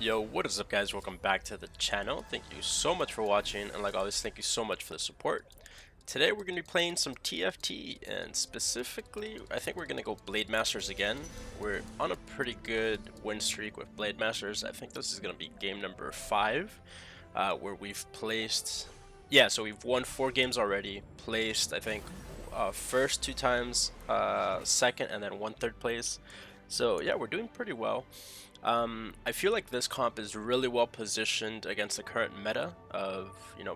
Yo, what is up guys? Welcome back to the channel. Thank you so much for watching, and like always, thank you so much for the support. Today we're going to be playing some TFT, and specifically, I think we're going to go Blademasters again. We're on a pretty good win streak with Blademasters. I think this is going to be game number 5, where we've placed... Yeah, so we've won 4 games already, placed, I think, first 2 times, second, and then 1 third place. So yeah, we're doing pretty well. I feel like this comp is really well positioned against the current meta of,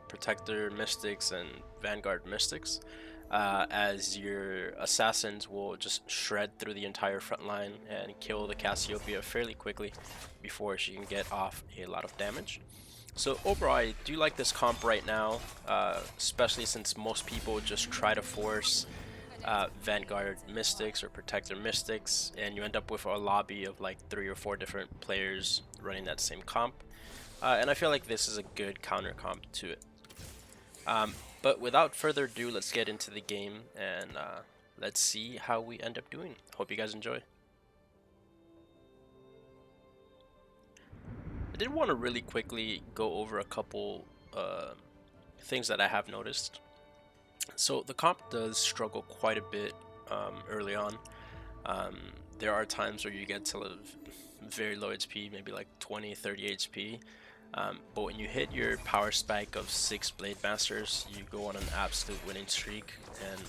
Protector Mystics and Vanguard Mystics, as your assassins will just shred through the entire front line and kill the Cassiopeia fairly quickly before she can get off a lot of damage. So overall, I do like this comp right now, especially since most people just try to force Vanguard Mystics or Protector Mystics, and you end up with a lobby of like 3 or 4 different players running that same comp. And I feel like this is a good counter comp to it. But without further ado, let's get into the game and let's see how we end up doing. Hope you guys enjoy. I did want to really quickly go over a couple things that I have noticed. So the comp does struggle quite a bit early on. There are times where you get to very low HP, maybe like 20-30 HP. But when you hit your power spike of 6 Blademasters, you go on an absolute winning streak. And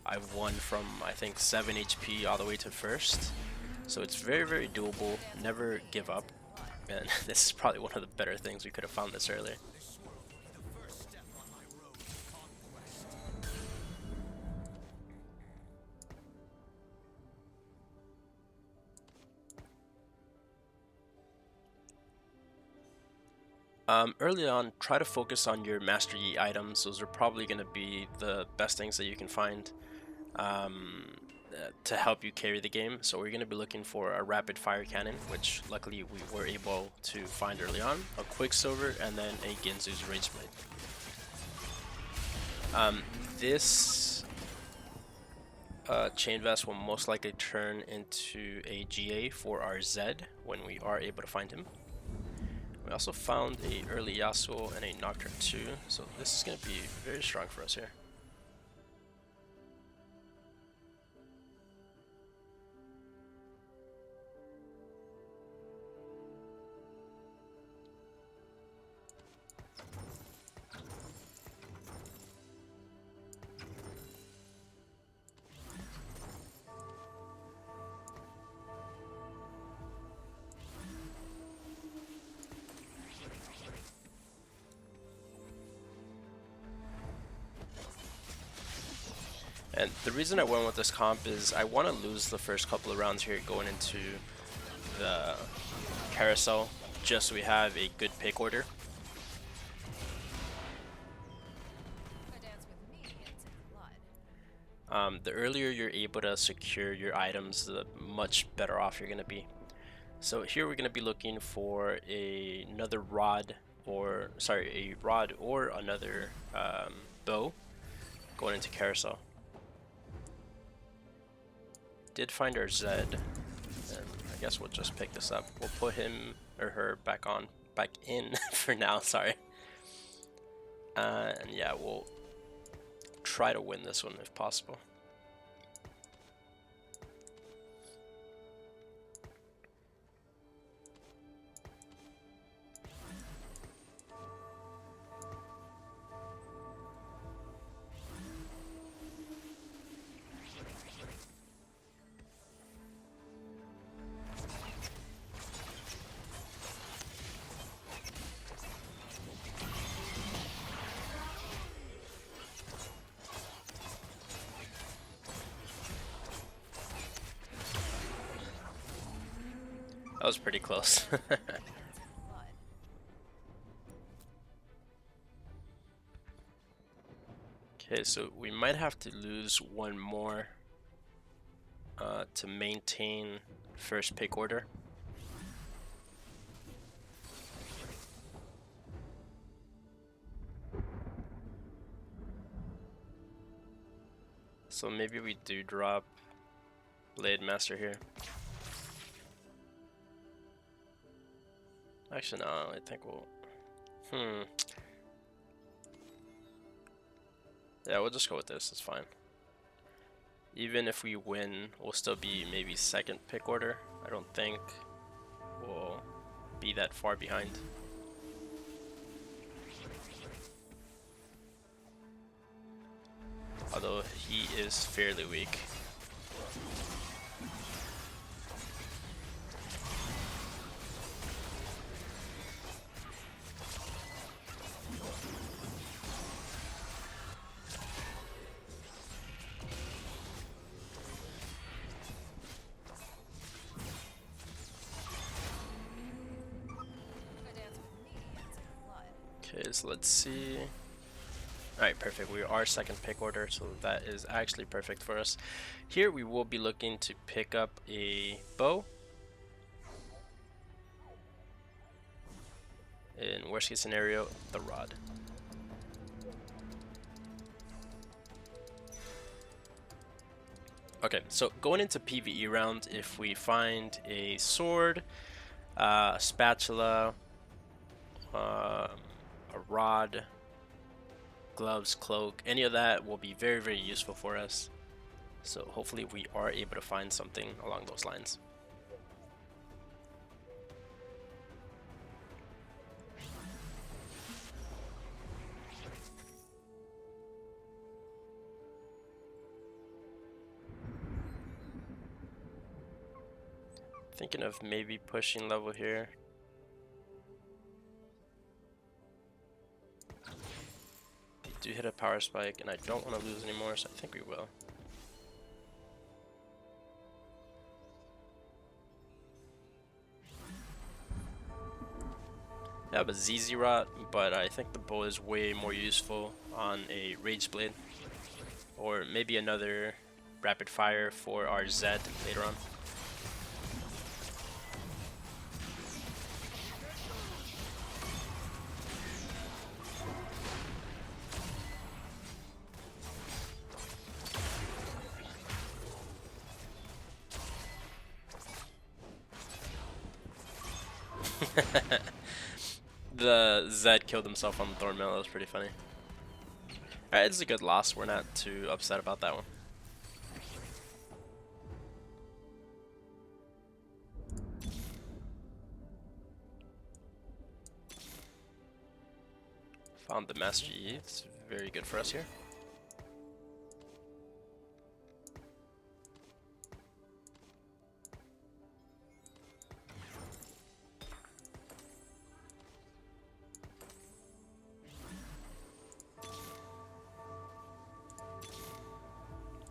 I've won from, I think, 7 HP all the way to first. So it's very, very doable. Never give up. And this is probably one of the better things we could have found this earlier. Early on, try to focus on your Master Yi items. Those are probably going to be the best things that you can find to help you carry the game. So we're going to be looking for a rapid fire cannon, which luckily we were able to find early on, a Quicksilver, and then a Ginzu's Rageblade. This Chain Vest will most likely turn into a GA for our Zed when we are able to find him. We also found a early Yasuo and a Nocturne too, so this is going to be very strong for us here. And the reason I went with this comp is I want to lose the first couple of rounds here going into the carousel, just so we have a good pick order. The earlier you're able to secure your items, the much better off you're going to be. So here we're going to be looking for another rod, or a rod or another bow going into carousel. Did find our Zed, and I guess we'll just pick this up. We'll put him or her back in for now, sorry. And yeah, we'll try to win this one if possible. That was pretty close. Okay, so we might have to lose one more to maintain first pick order. So maybe we do drop Blademaster here. Actually, no, I think we'll... Yeah, we'll just go with this, it's fine. Even if we win, we'll still be maybe second pick order. I don't think we'll be that far behind. Although he is fairly weak. Okay, so let's see. Alright, perfect. We are second pick order, so that is actually perfect for us. Here we will be looking to pick up a bow. In worst case scenario, the rod. Okay, so going into PvE round, if we find a sword, a spatula, a rod, gloves, cloak, any of that will be very, very useful for us. So hopefully we are able to find something along those lines. Thinking of maybe pushing level here. They do hit a power spike, and I don't want to lose anymore, so I think we will. I have a ZZ Rot, but I think the bow is way more useful on a Rage Blade. Or maybe another rapid fire for our Z later on. The Zed killed himself on the Thornmail, that was pretty funny. Alright, it's a good loss, we're not too upset about that one. Found the Master Yi, it's very good for us here.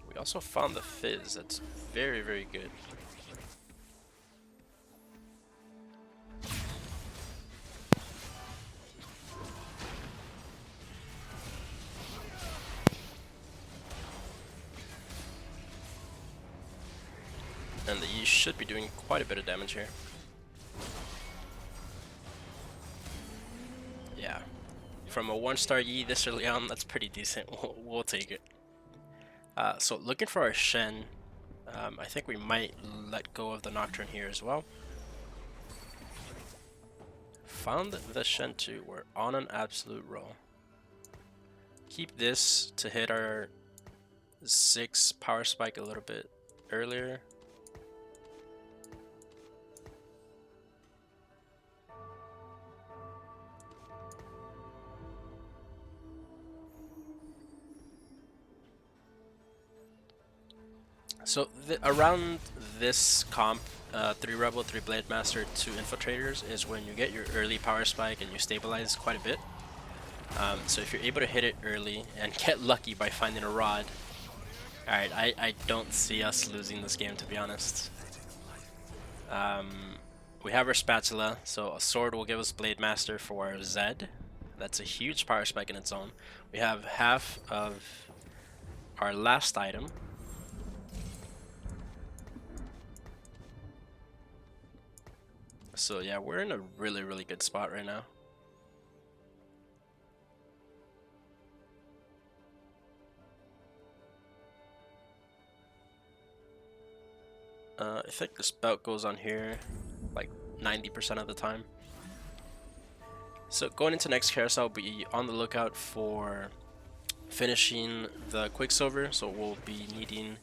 We also found the Fizz, that's very, very good. And the Yi should be doing quite a bit of damage here. Yeah. From a 1-star Yi this early on, that's pretty decent. We'll take it. So looking for our Shen, I think we might let go of the Nocturne here as well. Found the Shen 2, we're on an absolute roll. Keep this to hit our 6 power spike a little bit earlier. So around this comp, 3 Rebel, 3 Blademaster, 2 Infiltrators is when you get your early power spike and you stabilize quite a bit. So if you're able to hit it early and get lucky by finding a rod, alright, I don't see us losing this game, to be honest. We have our spatula, so a sword will give us Blademaster for our Z. That's a huge power spike in its own. We have half of our last item. So yeah, we're in a really, really good spot right now. I think the spout goes on here like 90% of the time. So going into next carousel, be on the lookout for finishing the Quicksilver, so we'll be needing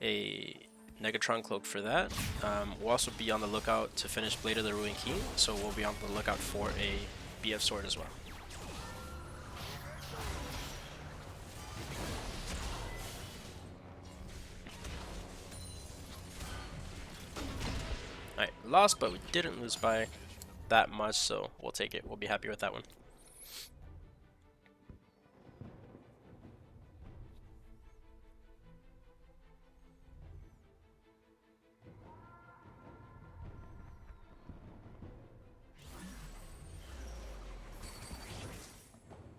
a Negatron Cloak for that. We'll also be on the lookout to finish Blade of the Ruined King, so we'll be on the lookout for a BF Sword as well. Alright, lost, but we didn't lose by that much, so we'll take it. We'll be happy with that one.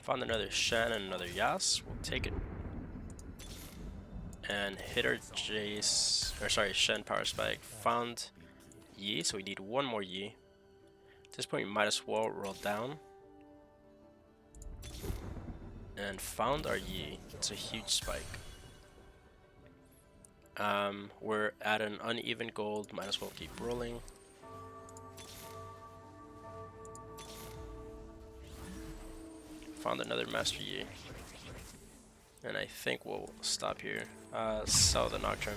Found another Shen and another Yas. We'll take it. And hit our Shen Power Spike. Found Yi, so we need one more Yi. At this point, we might as well roll down. And found our Yi. It's a huge spike. We're at an uneven gold. Might as well keep rolling. Found another Master Yi. And I think we'll stop here. Sell the Nocturne.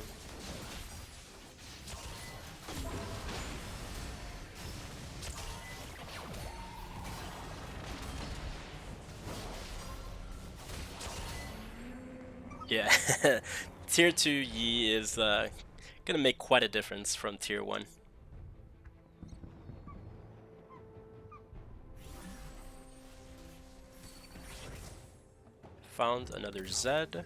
Yeah, Tier 2 Yi is gonna make quite a difference from Tier 1. Found another Zed.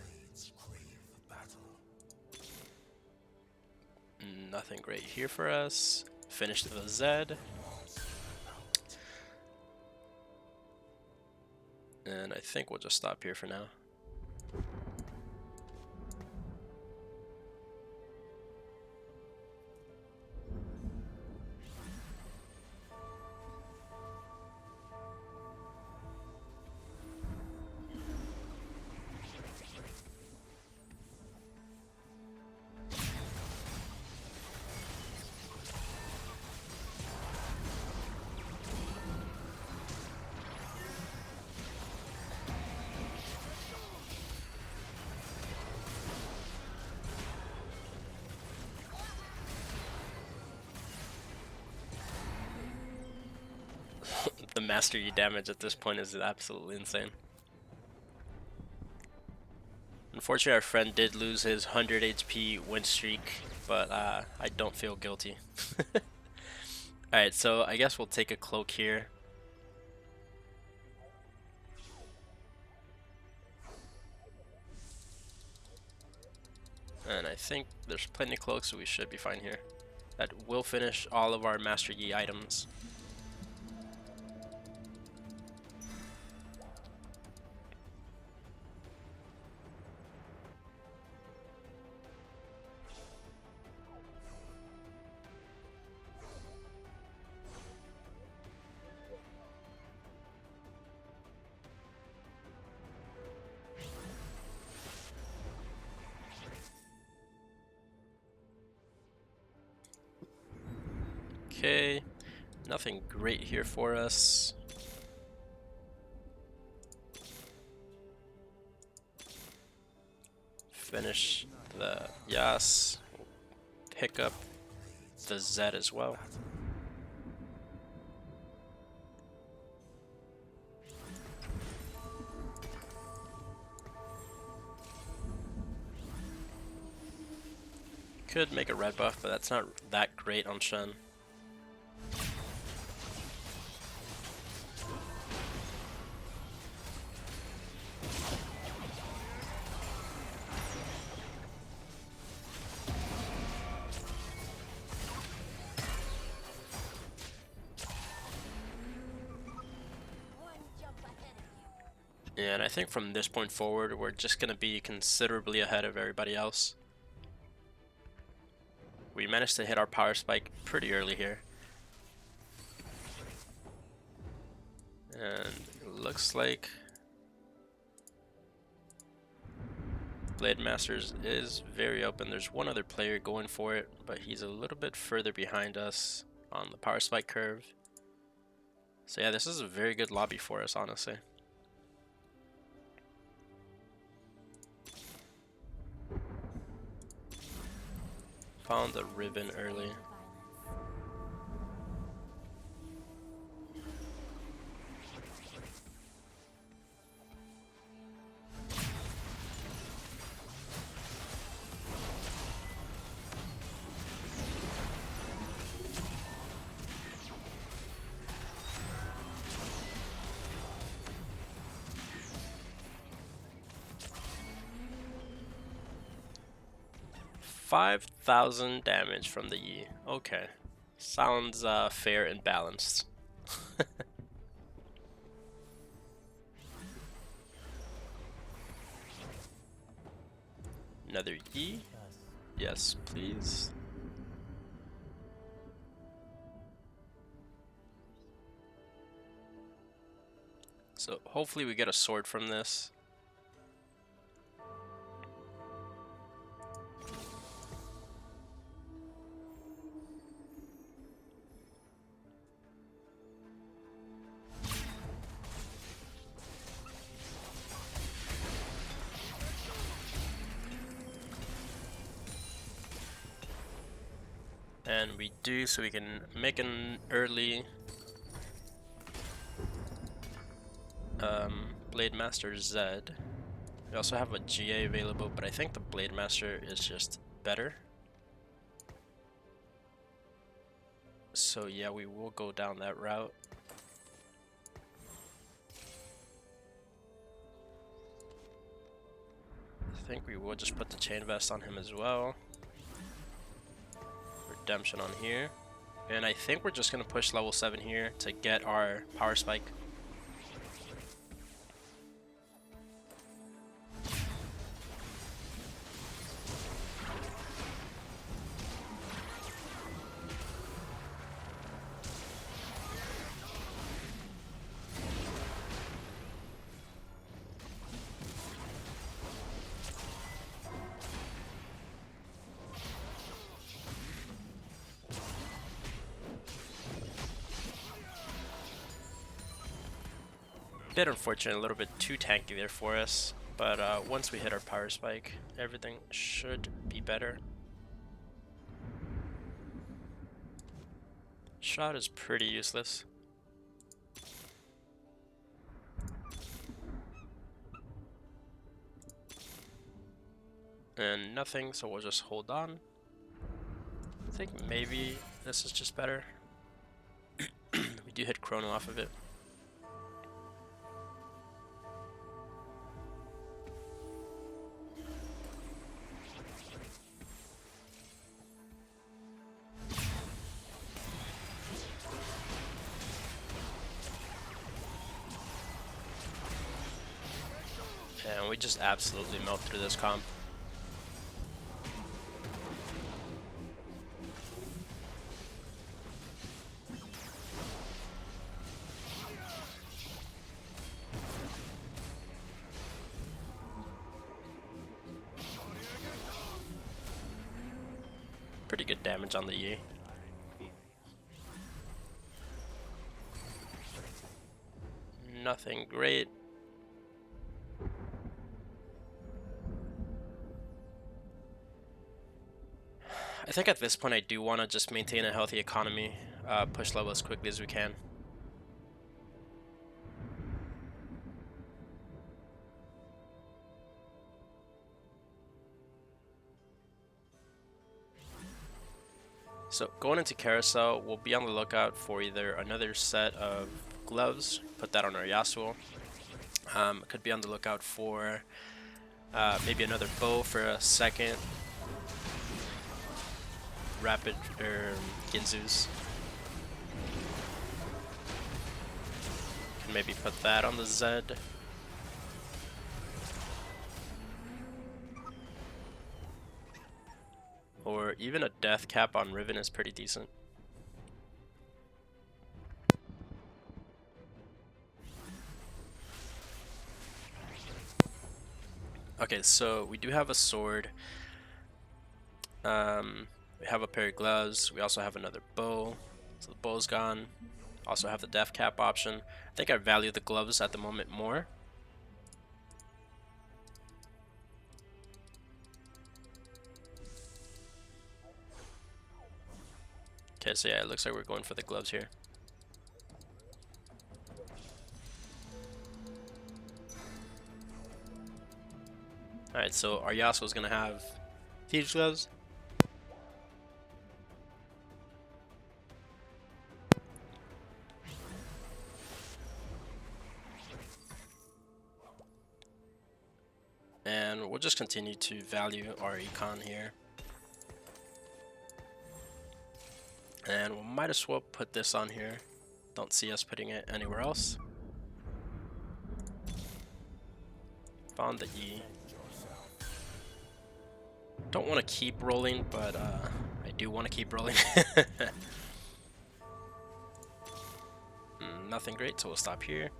Nothing great here for us. Finished the Zed. And I think we'll just stop here for now. The Master Yi damage at this point is absolutely insane. Unfortunately, our friend did lose his 100 HP win streak, but I don't feel guilty. Alright, so I guess we'll take a cloak here. And I think there's plenty of cloaks, so we should be fine here. That will finish all of our Master Yi items. Okay, nothing great here for us. Finish the Yas, pick up the Zed as well. Could make a red buff, but that's not that great on Shen. And I think from this point forward, we're just going to be considerably ahead of everybody else. We managed to hit our power spike pretty early here. And it looks like Blademasters is very open. There's one other player going for it, but he's a little bit further behind us on the power spike curve. So yeah, this is a very good lobby for us, honestly. Found the ribbon early. $5,000 damage from the Yi. Okay. Sounds fair and balanced. Another Yi? Yes, please. So hopefully we get a sword from this. And we do, so we can make an early Blademaster Z. We also have a GA available, but I think the Blademaster is just better. So yeah, we will go down that route. I think we will just put the chain vest on him as well. Redemption on here. And I think we're just going to push level 7 here to get our power spike. Bit unfortunate, a little bit too tanky there for us, but once we hit our power spike, everything should be better. Shot is pretty useless. And nothing, so we'll just hold on. I think maybe this is just better. We do hit Chrono off of it. And we just absolutely melt through this comp. Pretty good damage on the Yi. Nothing great. I think at this point I do want to just maintain a healthy economy, push level as quickly as we can. So going into Carousel, we'll be on the lookout for either another set of gloves, put that on our Yasuo. Could be on the lookout for maybe another bow for a second. Rapid Ginzus. Can maybe put that on the Zed. Or even a death cap on Riven is pretty decent. Okay, so we do have a sword. We have a pair of gloves. We also have another bow. So the bow's gone. Also have the def cap option. I think I value the gloves at the moment more. Okay, so yeah, it looks like we're going for the gloves here. Alright, so our Yasuo's gonna have Thieves Gloves. And we'll just continue to value our econ here. And we might as well put this on here. Don't see us putting it anywhere else. Found the E. Don't want to keep rolling, but I do want to keep rolling. Nothing great, so we'll stop here.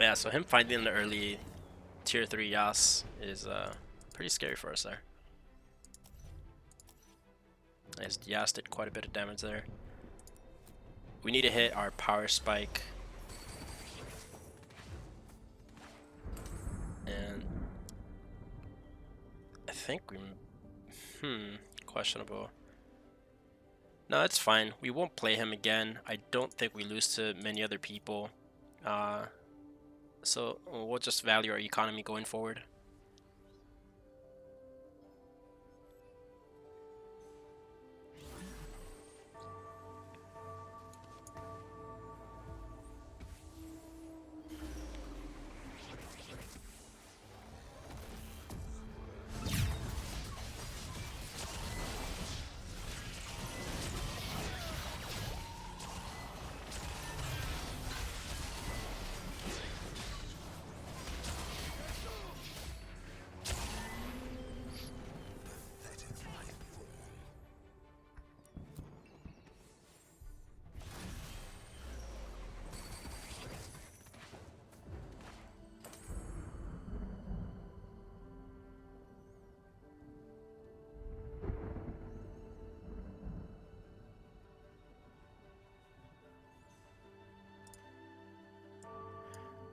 Yeah, so him finding the early tier 3 Yas is pretty scary for us there. As Yas did quite a bit of damage there. We need to hit our power spike. And I think we... questionable. No, it's fine. We won't play him again. I don't think we lose to many other people. So we'll just value our economy going forward.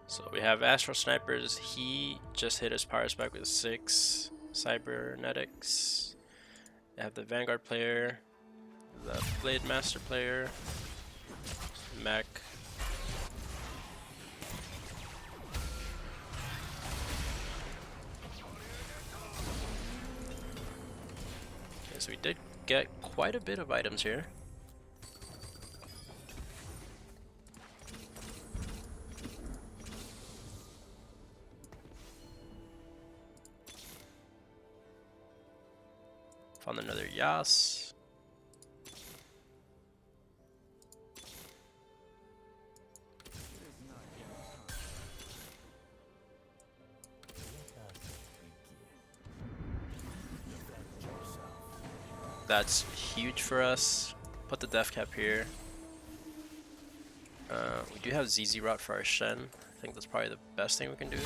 So we have Astro Snipers. He just hit his power spike with 6 cybernetics. I have the Vanguard player, the Blademaster player, mech. Okay, so we did get quite a bit of items here. Found another Yas. That's huge for us. Put the def cap here. We do have ZZ route for our Shen. I think that's probably the best thing we can do.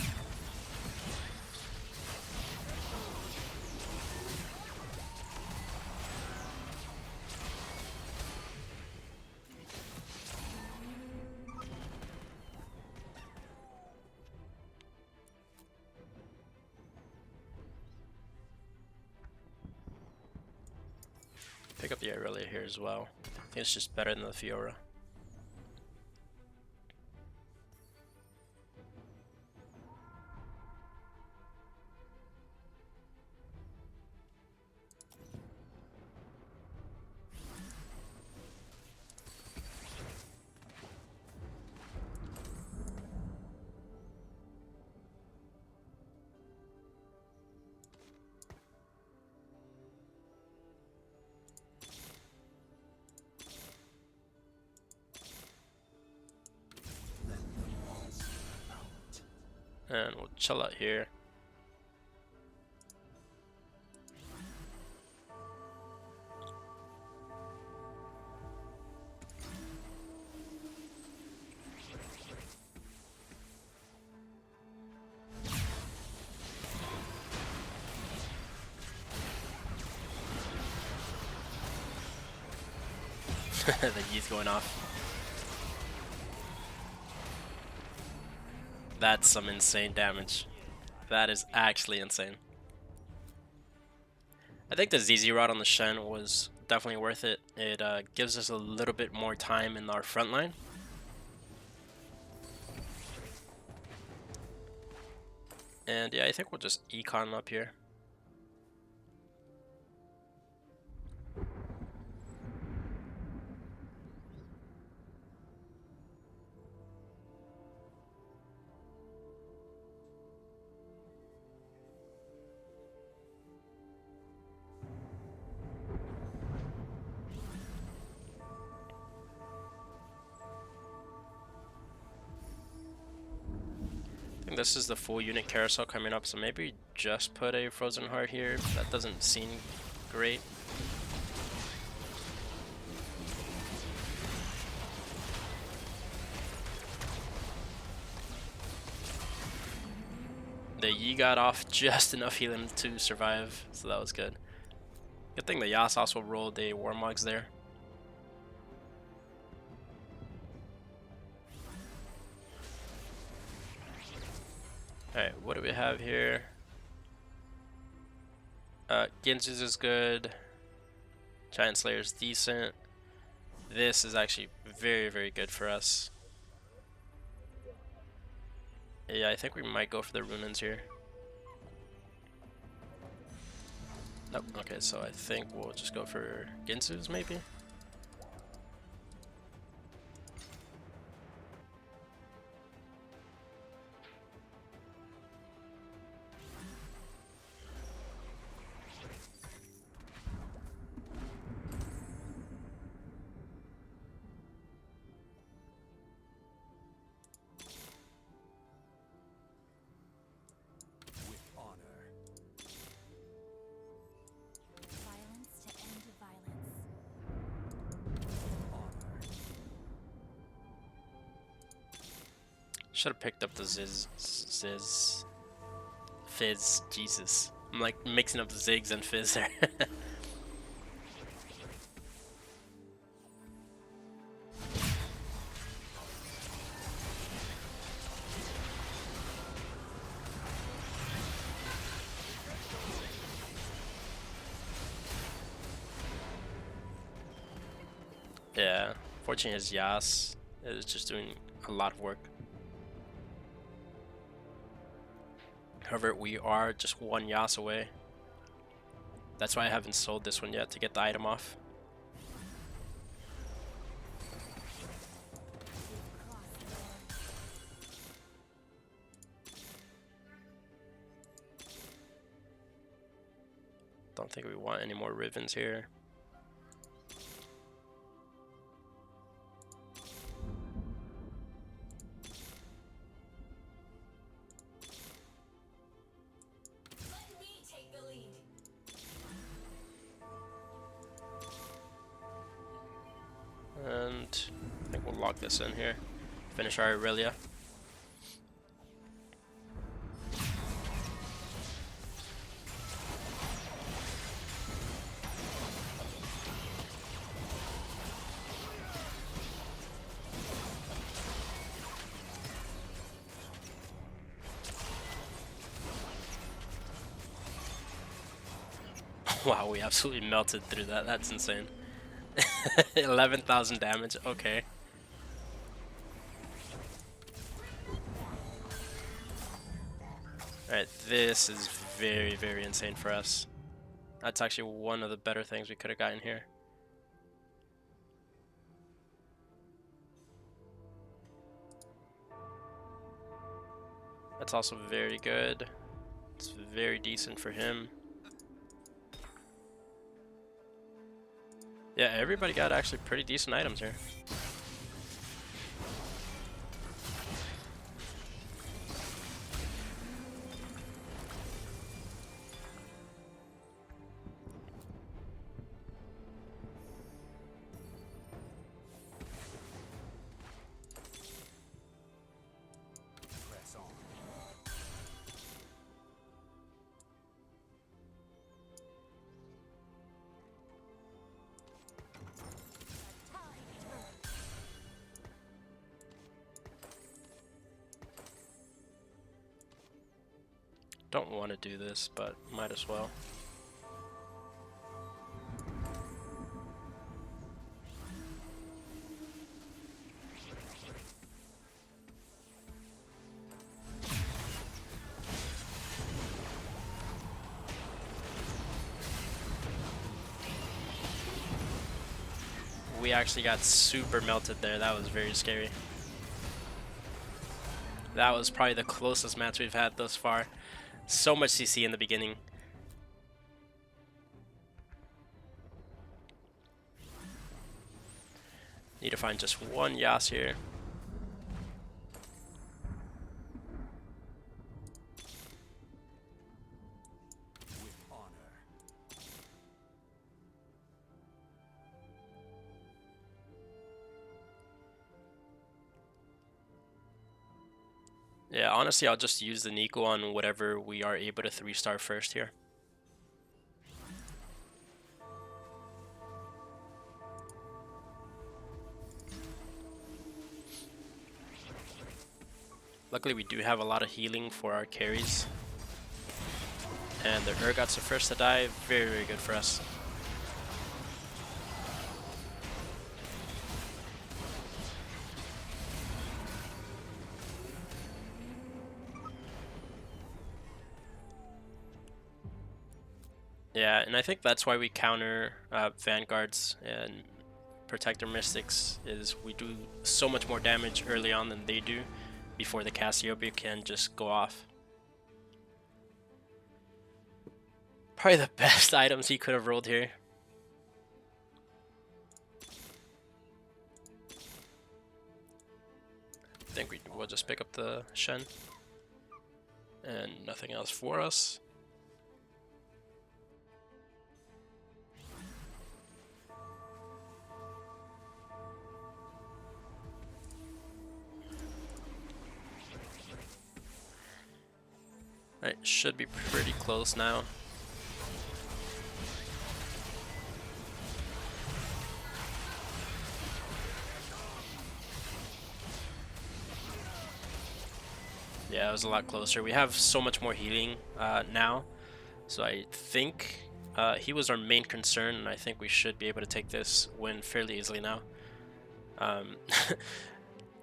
Pick up the Aurelia here as well. I think it's just better than the Fiora. And we'll chill out here. The Yi's going off. That's some insane damage. That is actually insane. I think the ZZ rod on the Shen was definitely worth it. It gives us a little bit more time in our front line. And yeah, I think we'll just econ up here. I think this is the full unit carousel coming up, so maybe just put a Frozen Heart here. That doesn't seem great. The Yi got off just enough healing to survive, so that was good. Good thing the Yas also rolled a Warmogs there. Alright, what do we have here? Ginzu's is good. Giant Slayer's decent. This is actually very, very good for us. Yeah, I think we might go for the Runins here. Nope, okay, so I think we'll just go for Ginzu's maybe? Should have picked up the Fizz, Jesus. I'm like mixing up Ziggs and Fizz there. Yeah, fortunately his Yas is just doing a lot of work. However, we are just one Yas away. That's why I haven't sold this one yet, to get the item off. Don't think we want any more Rivens here. And I think we'll lock this in here. Finish our Aurelia. Wow, we absolutely melted through that. That's insane. 11,000 damage. Okay. Alright, this is very, very insane for us. That's actually one of the better things we could have gotten here. That's also very good. It's very decent for him. Yeah, everybody got actually pretty decent items here. Don't want to do this, but might as well. We actually got super melted there. That was very scary. That was probably the closest match we've had thus far. So much CC in the beginning. Need to find just one Yas here. Yeah, honestly, I'll just use the Nico on whatever we are able to 3-star first here. Luckily, we do have a lot of healing for our carries. And the Urgot's the first to die. Very, very good for us. Yeah, and I think that's why we counter vanguards and protector mystics, is we do so much more damage early on than they do before the Cassiopeia can just go off. Probably the best items he could have rolled here. I think we'll just pick up the Shen. And nothing else for us. Alright, should be pretty close now. Yeah, it was a lot closer. We have so much more healing now, so I think he was our main concern, and I think we should be able to take this win fairly easily now.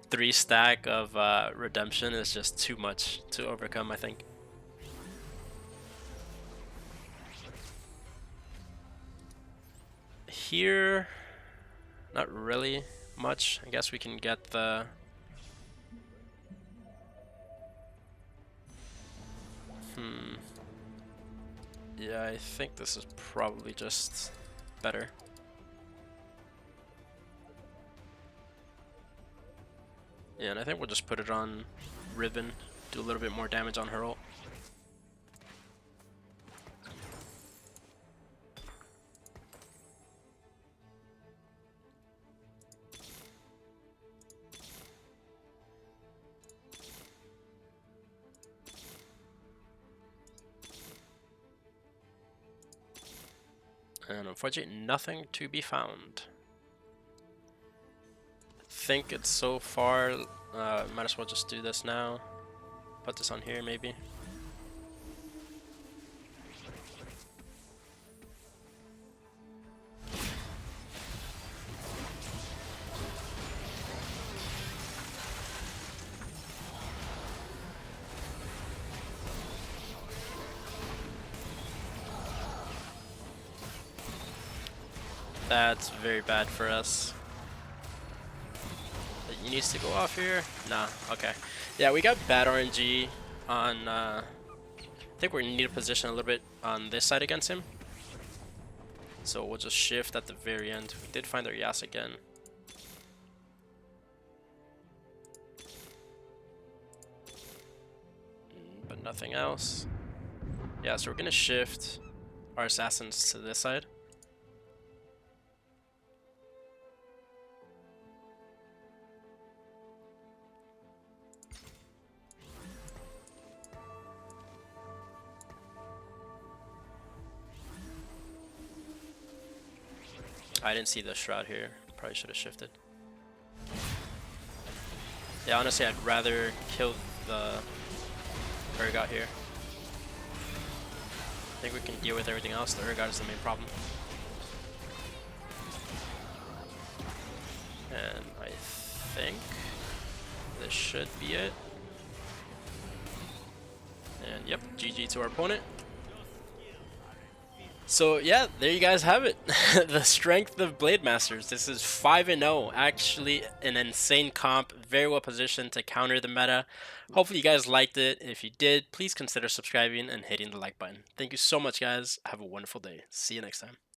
3 stack of redemption is just too much to overcome, I think. Here, not really much. I guess we can get the... Yeah, I think this is probably just better. Yeah, and I think we'll just put it on Ribbon, do a little bit more damage on her ult. And unfortunately, nothing to be found. I think it's so far, might as well just do this now. Put this on here, maybe. That's very bad for us. He needs to go off here. Nah, okay. Yeah, we got bad RNG on, I think we need to position a little bit on this side against him. So we'll just shift at the very end. We did find our Yas again. But nothing else. Yeah, so we're gonna shift our assassins to this side. I didn't see the shroud here. Probably should have shifted. Yeah, honestly, I'd rather kill the Urgot here. think we can deal with everything else. The vanguard is the main problem. And I think this should be it. And yep, GG to our opponent. So yeah, there you guys have it. The strength of Blademasters. This is 5-0. Actually an insane comp. Very well positioned to counter the meta. Hopefully you guys liked it. If you did, please consider subscribing and hitting the like button. Thank you so much, guys. Have a wonderful day. See you next time.